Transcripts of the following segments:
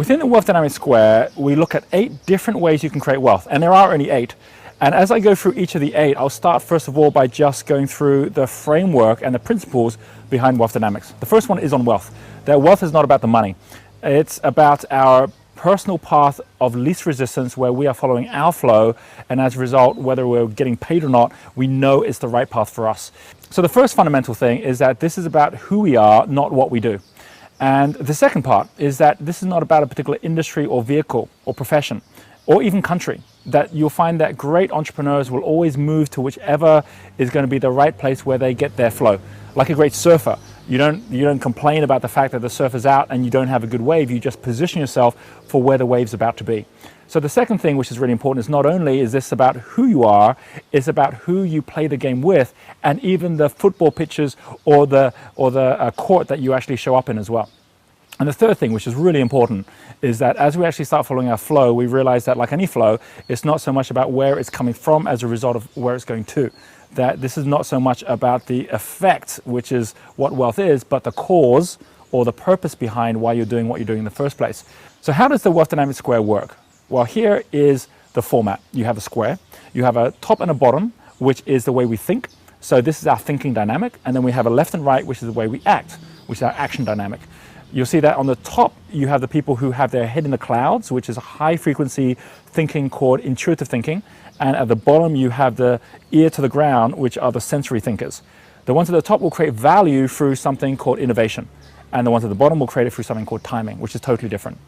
Within the wealth dynamic square, we look at 8 different ways you can create wealth, and there are only 8. And as I go through each of the 8, I'll start first of all by just going through the framework and the principles behind wealth dynamics. The first one is on wealth. That wealth is not about the money. It's about our personal path of least resistance where we are following our flow, and as a result, whether we're getting paid or not, we know it's the right path for us. So the first fundamental thing is that this is about who we are, not what we do. And the second part is that this is not about a particular industry or vehicle or profession or even country. That you'll find that great entrepreneurs will always move to whichever is going to be the right place where they get their flow. Like a great surfer, you don't complain about the fact that the surf is out and you don't have a good wave. You just position yourself for where the wave's about to be. So the second thing, which is really important, is not only is this about who you are, it's about who you play the game with, and even the football pitches or the court that you actually show up in as well. And the third thing, which is really important, is that as we actually start following our flow, we realize that, like any flow, it's not so much about where it's coming from as a result of where it's going to. That this is not so much about the effect, which is what wealth is, but the cause or the purpose behind why you're doing what you're doing in the first place. So how does the wealth dynamic square work? Well, here is the format. You have a square, you have a top and a bottom, which is the way we think. So this is our thinking dynamic. And then we have a left and right, which is the way we act, which is our action dynamic. You'll see that on the top, you have the people who have their head in the clouds, which is a high frequency thinking called intuitive thinking. And at the bottom, you have the ear to the ground, which are the sensory thinkers. The ones at the top will create value through something called innovation. And the ones at the bottom will create it through something called timing, which is totally different.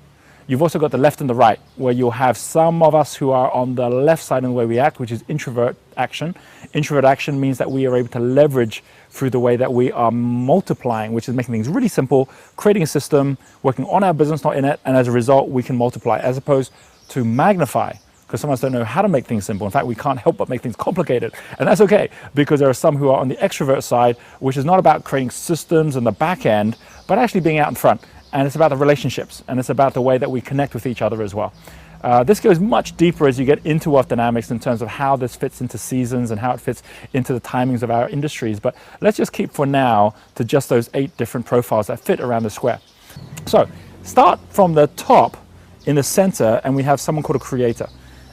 You've also got the left and the right, where you'll have some of us who are on the left side in the way we act, which is introvert action. Introvert action means that we are able to leverage through the way that we are multiplying, which is making things really simple, creating a system, working on our business, not in it, and as a result, we can multiply, as opposed to magnify, because some of us don't know how to make things simple. In fact, we can't help but make things complicated. And that's okay, because there are some who are on the extrovert side, which is not about creating systems and the back end, but actually being out in front. And it's about the relationships, and it's about the way that we connect with each other as well. This goes much deeper as you get into wealth dynamics in terms of how this fits into seasons and how it fits into the timings of our industries. But let's just keep for now to just those 8 different profiles that fit around the square. So start from the top in the center, and we have someone called a creator.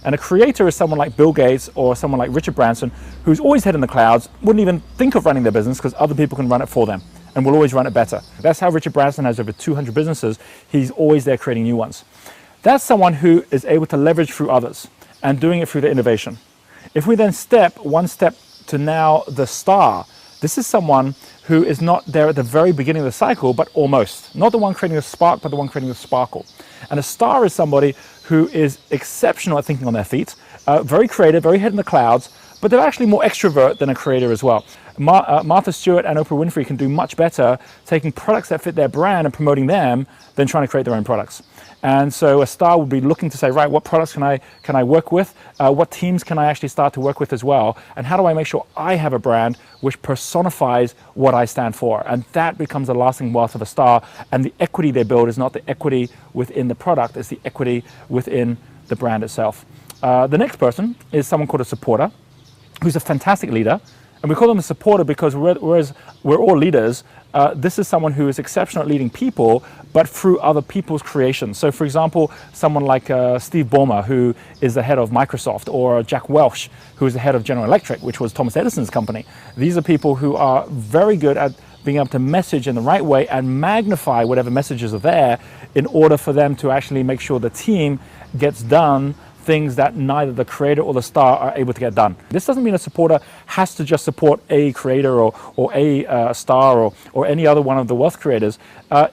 And a creator is someone like Bill Gates or someone like Richard Branson, who's always head in the clouds, wouldn't even think of running their business because other people can run it for them and will always run it better. That's how Richard Branson has over 200 businesses. He's always there creating new ones. That's someone who is able to leverage through others and doing it through the innovation. If we then step one step to now the star, this is someone who is not there at the very beginning of the cycle, but almost. Not the one creating the spark, but the one creating the sparkle. And a star is somebody who is exceptional at thinking on their feet, very creative, very head in the clouds, but they're actually more extrovert than a creator as well. Martha Stewart and Oprah Winfrey can do much better taking products that fit their brand and promoting them than trying to create their own products. And so a star would be looking to say, right, what products can I work with? What teams can I actually start to work with as well? And how do I make sure I have a brand which personifies what I stand for? And that becomes the lasting wealth of a star. And the equity they build is not the equity within the product, it's the equity within the brand itself. The next person is someone called a supporter, who's a fantastic leader. And we call them a supporter because whereas we're all leaders, this is someone who is exceptional at leading people, but through other people's creations. So for example, someone like Steve Ballmer, who is the head of Microsoft, or Jack Welch, who is the head of General Electric, which was Thomas Edison's company. These are people who are very good at being able to message in the right way and magnify whatever messages are there in order for them to actually make sure the team gets done things that neither the creator or the star are able to get done. This doesn't mean a supporter has to just support a creator or a star or any other one of the wealth creators.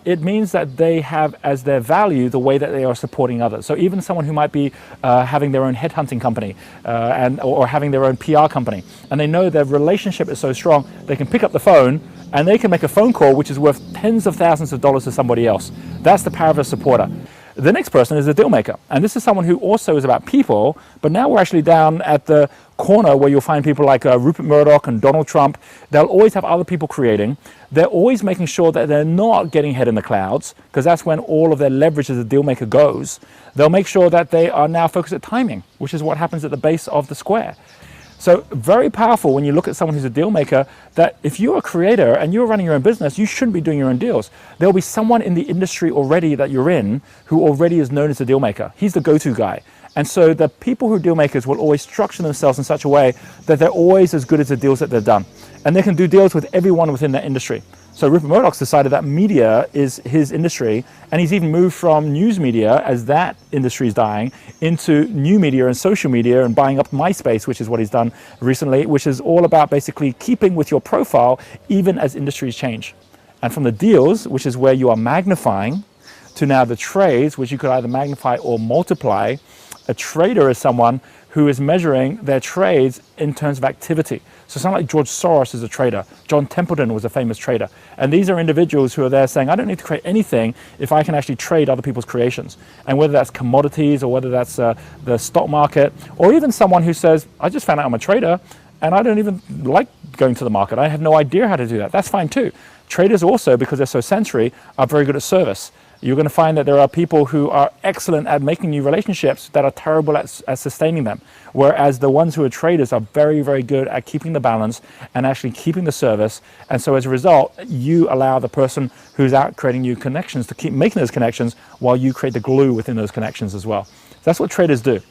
It means that they have as their value the way that they are supporting others. So even someone who might be having their own headhunting company or having their own PR company, and they know their relationship is so strong, they can pick up the phone and they can make a phone call which is worth tens of thousands of dollars to somebody else. That's the power of a supporter. The next person is a deal maker, and this is someone who also is about people, but now we're actually down at the corner where you'll find people like Rupert Murdoch and Donald Trump. They'll always have other people creating. They're always making sure that they're not getting head in the clouds, because that's when all of their leverage as a deal maker goes. They'll make sure that they are now focused at timing, which is what happens at the base of the square. So very powerful when you look at someone who's a deal maker, that if you're a creator and you're running your own business, you shouldn't be doing your own deals. There'll be someone in the industry already that you're in who already is known as a deal maker. He's the go-to guy. And so the people who are deal makers will always structure themselves in such a way that they're always as good as the deals that they've done. And they can do deals with everyone within that industry. So Rupert Murdoch's decided that media is his industry, and he's even moved from news media, as that industry is dying, into new media and social media, and buying up MySpace, which is what he's done recently, which is all about basically keeping with your profile even as industries change. And from the deals, which is where you are magnifying, to now the trades, which you could either magnify or multiply. A trader is someone who is measuring their trades in terms of activity. So someone like George Soros is a trader. John Templeton was a famous trader. And these are individuals who are there saying, I don't need to create anything if I can actually trade other people's creations. And whether that's commodities, or whether that's the stock market, or even someone who says, I just found out I'm a trader and I don't even like going to the market. I have no idea how to do that. That's fine too. Traders also, because they're so sensory, are very good at service. You're going to find that there are people who are excellent at making new relationships that are terrible at sustaining them. Whereas the ones who are traders are very, very good at keeping the balance and actually keeping the service. And so as a result, you allow the person who's out creating new connections to keep making those connections while you create the glue within those connections as well. So that's what traders do.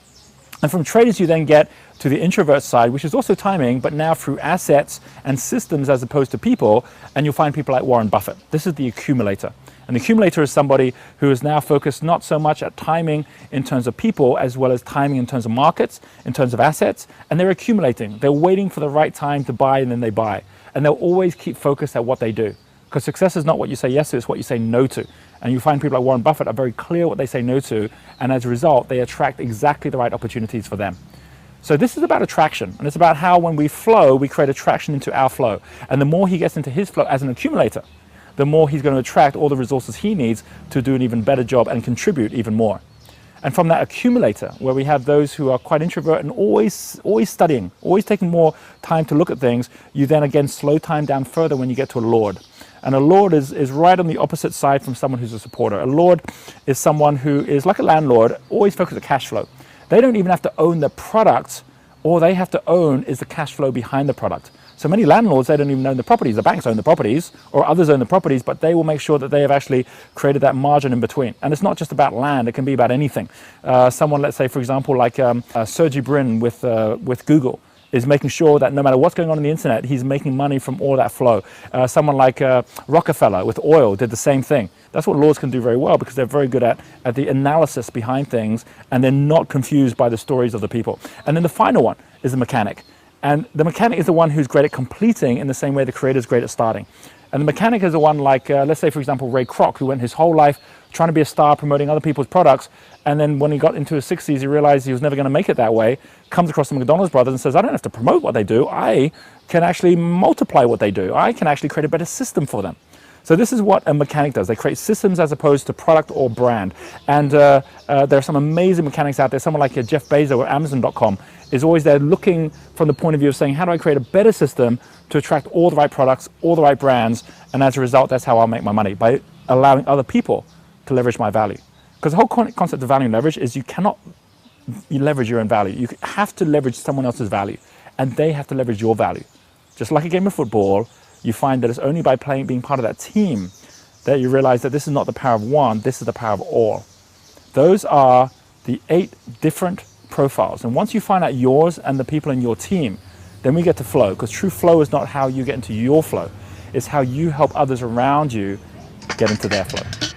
And from traders, you then get to the introvert side, which is also timing, but now through assets and systems as opposed to people. And you'll find people like Warren Buffett. This is the accumulator. An accumulator is somebody who is now focused not so much at timing in terms of people, as well as timing in terms of markets, in terms of assets, and they're accumulating. They're waiting for the right time to buy, and then they buy. And they'll always keep focused at what they do. Because success is not what you say yes to, it's what you say no to. And you find people like Warren Buffett are very clear what they say no to, and as a result, they attract exactly the right opportunities for them. So this is about attraction, and it's about how when we flow, we create attraction into our flow. And the more he gets into his flow as an accumulator, the more he's going to attract all the resources he needs to do an even better job and contribute even more. And from that accumulator, where we have those who are quite introvert and always studying, always taking more time to look at things, you then again slow time down further when you get to a lord. And a lord is right on the opposite side from someone who's a supporter. A lord is someone who is like a landlord, always focused on cash flow. They don't even have to own the product. All they have to own is the cash flow behind the product. So many landlords, they don't even own the properties. The banks own the properties, or others own the properties, but they will make sure that they have actually created that margin in between. And it's not just about land, it can be about anything. Someone, let's say, for example, like Sergey Brin with Google, is making sure that no matter what's going on the internet, he's making money from all that flow. Someone like Rockefeller with oil did the same thing. That's what lords can do very well, because they're very good at the analysis behind things, and they're not confused by the stories of the people. And then the final one is the mechanic. And the mechanic is the one who's great at completing in the same way the creator is great at starting. And the mechanic is the one like, let's say, for example, Ray Kroc, who went his whole life trying to be a star, promoting other people's products. And then when he got into his 60s, he realized he was never going to make it that way, comes across the McDonald's brothers and says, I don't have to promote what they do. I can actually multiply what they do. I can actually create a better system for them. So this is what a mechanic does. They create systems as opposed to product or brand. And there are some amazing mechanics out there. Someone like Jeff Bezos at Amazon.com is always there looking from the point of view of saying, how do I create a better system to attract all the right products, all the right brands? And as a result, that's how I'll make my money, by allowing other people to leverage my value. Because the whole concept of value and leverage is you cannot leverage your own value. You have to leverage someone else's value, and they have to leverage your value. Just like a game of football, you find that it's only by being part of that team that you realize that this is not the power of one, this is the power of all. Those are the 8 different profiles. And once you find out yours and the people in your team, then we get to flow. Because true flow is not how you get into your flow. It's how you help others around you get into their flow.